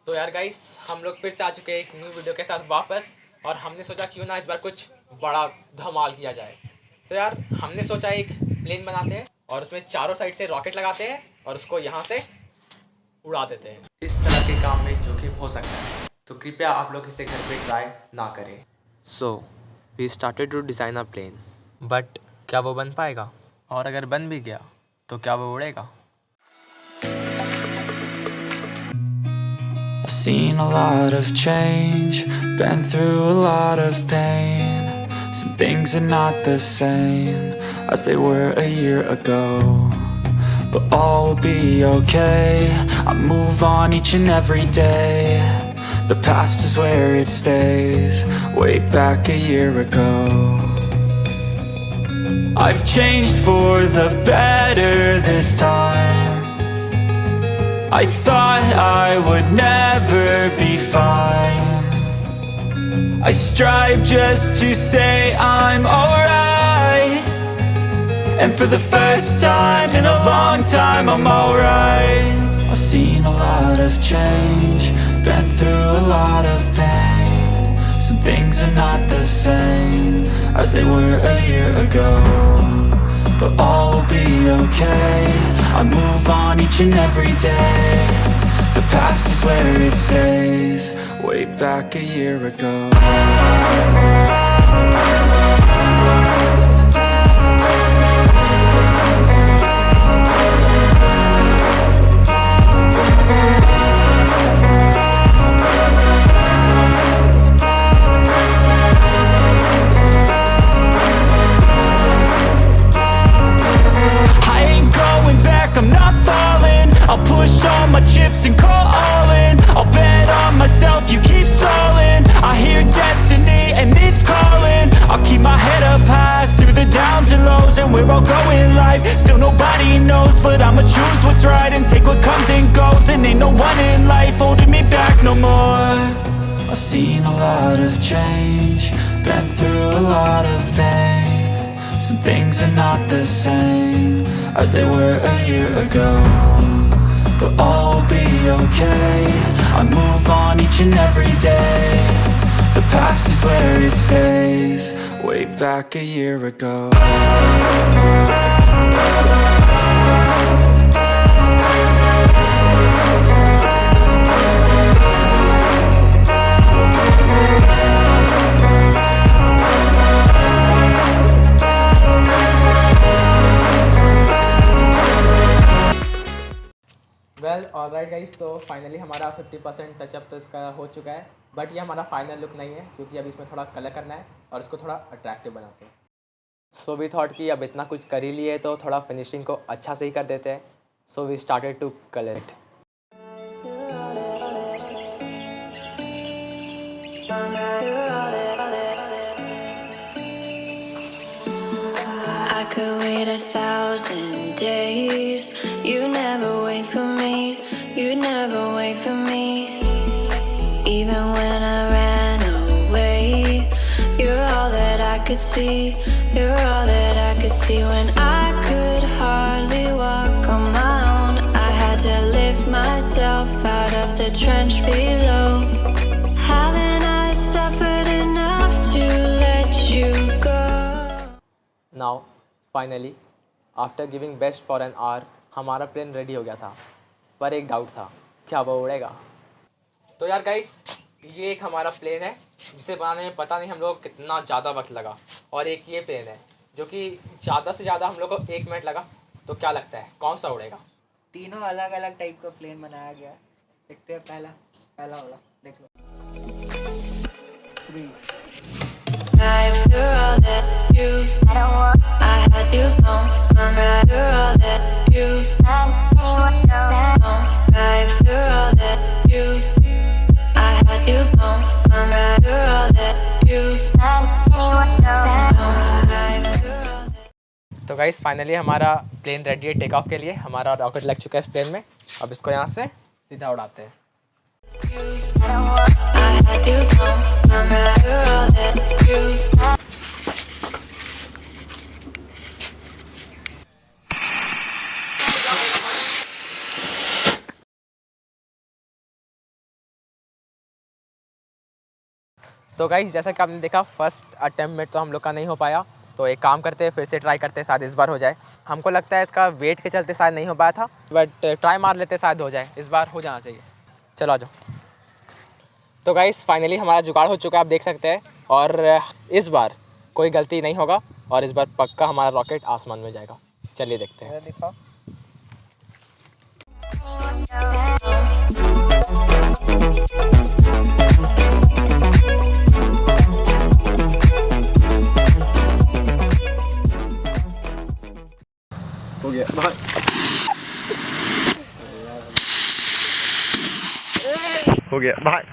तो यार गाइस, हम लोग फिर से आ चुके हैं एक न्यू वीडियो के साथ वापस, और हमने सोचा क्यों ना इस बार कुछ बड़ा धमाल किया जाए। तो यार हमने सोचा एक प्लेन बनाते हैं और उसमें चारों साइड से रॉकेट लगाते हैं और उसको यहाँ से उड़ा देते हैं। इस तरह के काम में जोखिम हो सकता है, तो कृपया आप लोग इसे घर पे ट्राई ना करें। So we started to design a plane, but क्या वो बन पाएगा? और अगर बन भी गया तो क्या वो उड़ेगा? I've seen a lot of change, been through a lot of pain. Some things are not the same as they were a year ago, but all will be okay. I move on each and every day. The past is where it stays, way back a year ago. I've changed for the better this time. I thought I would never be fine. I strive just to say I'm alright, and for the first time in a long time I'm alright. I've seen a lot of change, been through a lot of pain. Some things are not the same as they were a year ago, but all will be okay. I move on each and every day. The past is where it stays, way back a year ago. I'm not falling, I'll push all my chips and call all in. I'll bet on myself, you keep stalling. I hear destiny and it's calling. I'll keep my head up high through the downs and lows, and where I'll go in life, still nobody knows. But I'ma choose what's right and take what comes and goes, and ain't no one in life holding me back no more. I've seen a lot of change, been through a lot of pain. Some things are not the same as they were a year ago, but all will be okay. I move on each and every day. The past is where it stays, way back a year ago. Well alright guys, तो finally हमारा 50% touch-up तो इसका हो चुका है, but ये हमारा final look नहीं है क्योंकि अब इसमें थोड़ा कलर करना है और इसको थोड़ा अट्रैक्टिव बनाते हैं। सो वी थॉट कि अब इतना कुछ कर ही लिए तो थोड़ा फिनिशिंग को अच्छा से ही कर देते हैं। So we started to colour it. I could wait 1,000 days. You never wait for me. You never wait for me. Even when I ran away, you're all that I could see. You're all that I could see. When I could hardly walk on my own, I had to lift myself out of the trench below. Haven't I suffered enough to let you go? Now finally after giving best for an hour हमारा plane ready हो गया था, पर एक doubt था, क्या वो उड़ेगा? तो यार गाइस, ये एक हमारा प्लेन है जिसे बनाने में पता नहीं हम लोग को कितना ज़्यादा वक्त लगा, और एक ये प्लेन है जो कि ज़्यादा से ज़्यादा हम लोग को 1 मिनट लगा। तो क्या लगता है कौन सा उड़ेगा? तीनों अलग अलग टाइप का प्लेन बनाया गया है। देखते हैं पहला वाला, देख लो। You're all that you, I had you gone. I'm right. You're all that you, right. You're all that you, I had you gone. I'm right. You're all that you, तो गाइस फाइनली हमारा plane ready है take off के लिए। हमारा rocket लग चुका है इस प्लेन में, अब इसको यहाँ से सीधा उड़ाते हैं। I had you gone. I'm right. You're all that तो गाइस जैसा कि आपने देखा फर्स्ट अटेम्प्ट में तो हम लोग का नहीं हो पाया, तो एक काम करते हैं फिर से ट्राई करते हैं, शायद इस बार हो जाए। हमको लगता है इसका वेट के चलते शायद नहीं हो पाया था, बट ट्राई मार लेते शायद हो जाए, इस बार हो जाना चाहिए। चलो आ जाओ। तो गाइस फाइनली हमारा जुगाड़ हो चुका है, आप देख सकते हैं, और इस बार कोई गलती नहीं होगा और इस बार पक्का हमारा रॉकेट आसमान में जाएगा। चलिए देखते हैं। दिखाओ। हो गया भाई, हो गया भाई।